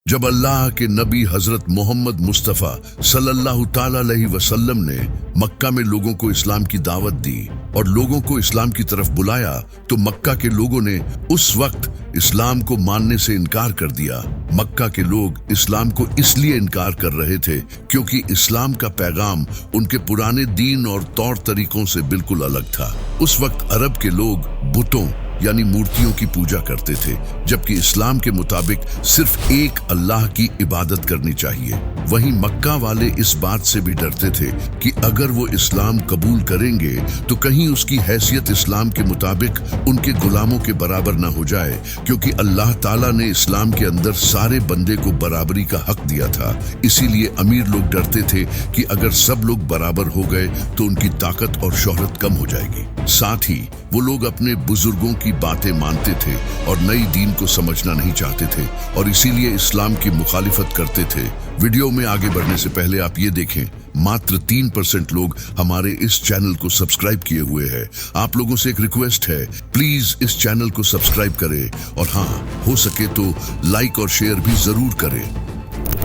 जब अल्लाह के नबी हजरत मोहम्मद मुस्तफ़ा सल्लल्लाहु ताला अलैहि वसल्लम ने मक्का में लोगों को इस्लाम की दावत दी और लोगों को इस्लाम की तरफ बुलाया, तो मक्का के लोगों ने उस वक्त इस्लाम को मानने से इनकार कर दिया। मक्का के लोग इस्लाम को इसलिए इनकार कर रहे थे क्योंकि इस्लाम का पैगाम उनके पुराने दीन और तौर तरीकों से बिल्कुल अलग था। उस वक्त अरब के लोग बुतों यानी मूर्तियों की पूजा करते थे, जबकि इस्लाम के मुताबिक सिर्फ एक अल्लाह की इबादत करनी चाहिए। वहीं मक्का वाले इस बात से भी डरते थे कि अगर वो इस्लाम कबूल करेंगे तो कहीं उसकी हैसियत इस्लाम के मुताबिक उनके गुलामों के बराबर ना हो जाए, क्योंकि अल्लाह ताला ने इस्लाम के अंदर सारे बंदे को बराबरी का हक दिया था। इसीलिए अमीर लोग डरते थे कि अगर सब लोग बराबर हो गए तो उनकी ताकत और शोहरत कम हो जाएगी। साथ ही वो लोग अपने बुजुर्गों की बातें मानते थे और नई दीन को समझना नहीं चाहते थे और इसीलिए इस्लाम की मुखालिफत करते थे। वीडियो में आगे बढ़ने से पहले आप ये देखें, मात्र 3% लोग हमारे इस चैनल को सब्सक्राइब किए हुए हैं। आप लोगों से एक रिक्वेस्ट है, प्लीज इस चैनल को सब्सक्राइब करें और हाँ, हो सके तो लाइक और शेयर भी जरूर करें।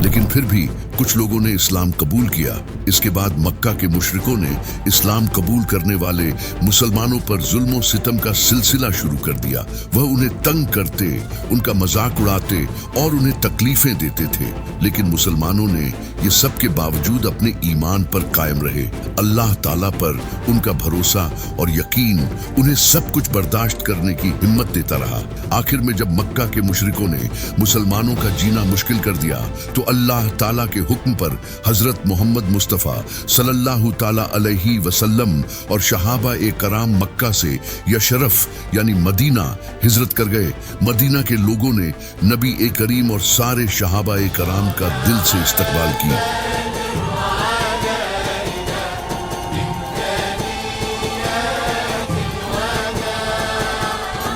लेकिन फिर भी कुछ लोगों ने इस्लाम कबूल किया। इसके बाद मक्का के मुशरिकों ने इस्लाम कबूल करने वाले मुसलमानों पर जुल्म और सितम का सिलसिला शुरू कर दिया। वह उन्हें तंग करते, उनका मजाक उड़ाते और उन्हें तकलीफें देते थे। लेकिन मुसलमानों ने ये सब के बावजूद अपने ईमान पर कायम रहे। अल्लाह ताला पर उनका भरोसा और यकीन उन्हें सब कुछ बर्दाश्त करने की हिम्मत देता रहा। आखिर में जब मक्का के मुशरिकों ने मुसलमानों का जीना मुश्किल कर दिया, तो अल्लाह ताला के हुक्म पर हजरत मोहम्मद मुस्तफ़ा सल्लल्लाहु ताला अलैहि वसल्लम और शहाबा ए कराम मक्का से यशरफ यानी मदीना हिजरत कर गए। मदीना के लोगों ने नबी ए करीम और सारे शहाबा ए कराम का दिल से इस्तकबाल किया।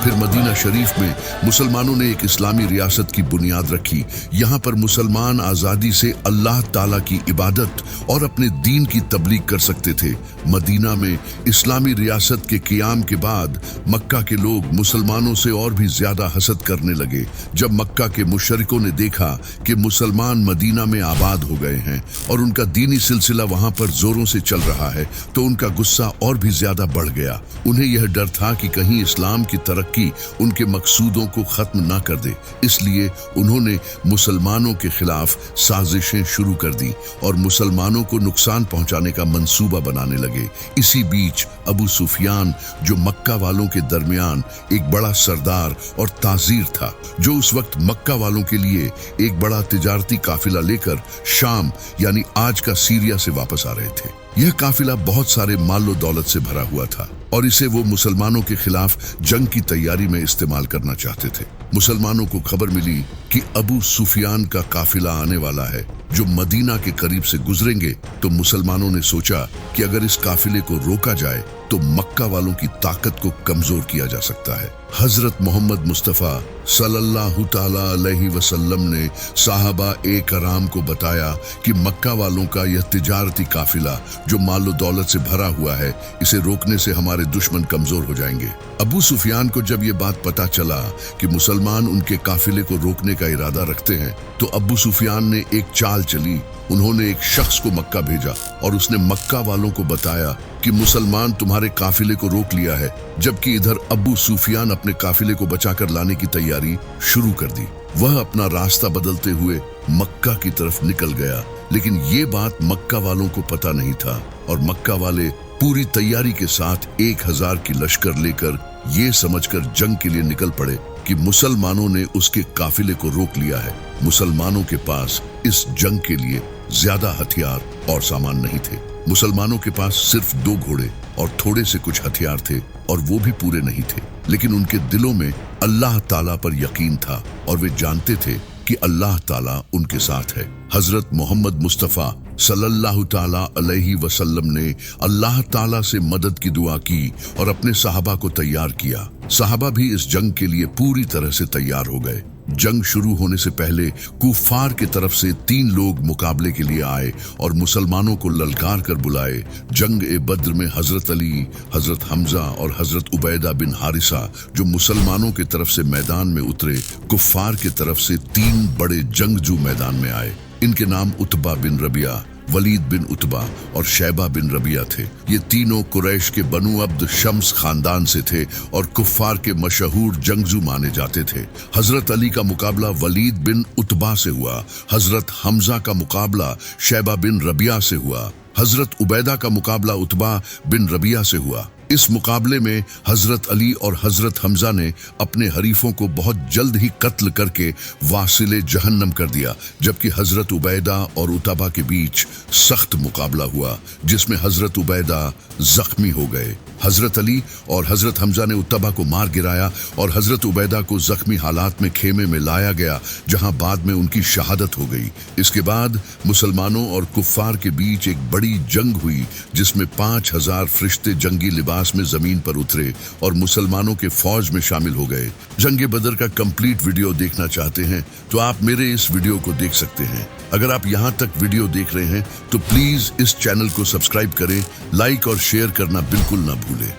फिर मदीना शरीफ में मुसलमानों ने एक इस्लामी रियासत की बुनियाद रखी। यहाँ पर मुसलमान आज़ादी से अल्लाह ताला की इबादत और अपने दीन की तबलीग कर सकते थे। मदीना में इस्लामी रियासत के क़याम के बाद मक्का के लोग मुसलमानों से और भी ज़्यादा हसद करने लगे। जब मक्का के मुशरिकों ने देखा कि मुसलमान मदीना में आबाद हो गए हैं और उनका दीनी सिलसिला वहाँ पर ज़ोरों से चल रहा है, तो उनका गुस्सा और भी ज़्यादा बढ़ गया। उन्हें यह डर था कि कहीं इस्लाम की तरक्की उनके मकसूदों को खत्म ना कर दे। इसलिए उन्होंने मुसलमानों के खिलाफ साजिशें शुरू कर दी और मुसलमानों को नुकसान पहुंचाने का मंसूबा बनाने लगे। इसी बीच अबू सुफियान, जो मक्का वालों के दरमियान एक बड़ा सरदार और ताजीर था, जो उस वक्त मक्का वालों के लिए एक बड़ा तिजारती काफिला लेकर शाम यानी आज का सीरिया से वापस आ रहे थे। यह काफिला बहुत सारे मालो दौलत से भरा हुआ था और इसे वो मुसलमानों के खिलाफ जंग की तैयारी में इस्तेमाल करना चाहते थे। मुसलमानों को खबर मिली कि अबू सुफियान का काफिला आने वाला है, जो मदीना के करीब से गुजरेंगे। तो मुसलमानों ने सोचा कि अगर इस काफिले को रोका जाए तो मक्का वालों की ताकत को कमजोर किया जा सकता है। हजरत मोहम्मद मुस्तफ़ा सल्लल्लाहु ताला अलैहि वसल्लम ने साहबा ए कराम को बताया कि मक्का वालों का यह तिजारती काफिला जो मालो दौलत से भरा हुआ है, इसे रोकने से हमारे दुश्मन कमजोर हो जाएंगे। अबू सुफियान को जब ये बात पता चला कि मुसलमान उनके काफिले को रोकने का इरादा रखते हैं, तो अबू सुफियान ने एक चाल चली। उन्होंने एक शख्स को मक्का भेजा और उसने मक्का वालों को बताया कि मुसलमान तुम्हारे काफिले को रोक लिया है, जबकि इधर अबू सुफियान अपने काफिले को बचाकर लाने की तैयारी शुरू कर दी। वह अपना रास्ता बदलते हुए मक्का की तरफ निकल गया, लेकिन ये बात मक्का वालों को पता नहीं था और मक्का वाले पूरी तैयारी के साथ 1000 की लश्कर लेकर ये समझकर जंग के लिए निकल पड़े कि मुसलमानों ने उसके काफिले को रोक लिया है। मुसलमानों के पास इस जंग के लिए ज्यादा हथियार और सामान नहीं थे। मुसलमानों के पास सिर्फ 2 घोड़े और थोड़े से कुछ हथियार थे और वो भी पूरे नहीं थे। लेकिन उनके दिलों में अल्लाह ताला पर यकीन था और वे जानते थे कि अल्लाह ताला उनके साथ है। हजरत मोहम्मद मुस्तफ़ा सल्लल्लाहु ताला अलैहि वसल्लम ने अल्लाह ताला से मदद की दुआ की और अपने सहाबा को तैयार किया। सहाबा भी इस जंग के लिए पूरी तरह से तैयार हो गए। जंग शुरू होने से पहले कुफार की तरफ से 3 लोग मुकाबले के लिए आए और मुसलमानों को ललकार कर बुलाए। जंग ए बद्र में हजरत अली, हजरत हमजा और हजरत उबैदा बिन हारिसा जो मुसलमानों की तरफ से मैदान में उतरे, कुफार की तरफ से 3 बड़े जंगजू मैदान में आए। इनके नाम उतबा बिन रबिया, वलीद बिन उतबा और शैबा बिन रबिया थे। ये तीनों कुरैश के बनु अब्द शम्स खानदान से थे और कुफ्फार के मशहूर जंगजू माने जाते थे। हजरत अली का मुकाबला वलीद बिन उतबा से हुआ, हजरत हमजा का मुकाबला शैबा बिन रबिया से हुआ, हजरत उबैदा का मुकाबला उतबा बिन रबिया से हुआ। इस मुकाबले में हजरत अली और हजरत हमजा ने अपने हरीफों को बहुत जल्द ही कत्ल करके वासिले जहन्नम कर दिया, जबकि हजरत उबैदा और उतबा के बीच सख्त मुकाबला हुआ जिसमें हजरत उबैदा जख्मी हो गए। हजरत अली और हजरत हमजा ने उतबा को मार गिराया और हजरत उबैदा को जख्मी हालात में खेमे में लाया गया, जहां बाद में उनकी शहादत हो गई। इसके बाद मुसलमानों और कुफ्फार के बीच एक बड़ी जंग हुई जिसमें 5000 फरिश्ते जंगी लिबास में जमीन पर उतरे और मुसलमानों के फौज में शामिल हो गए। जंग बदर का कंप्लीट वीडियो देखना चाहते हैं तो आप मेरे इस वीडियो को देख सकते हैं। अगर आप यहां तक वीडियो देख रहे हैं तो प्लीज इस चैनल को सब्सक्राइब करें, लाइक और शेयर करना बिल्कुल ना भूलें।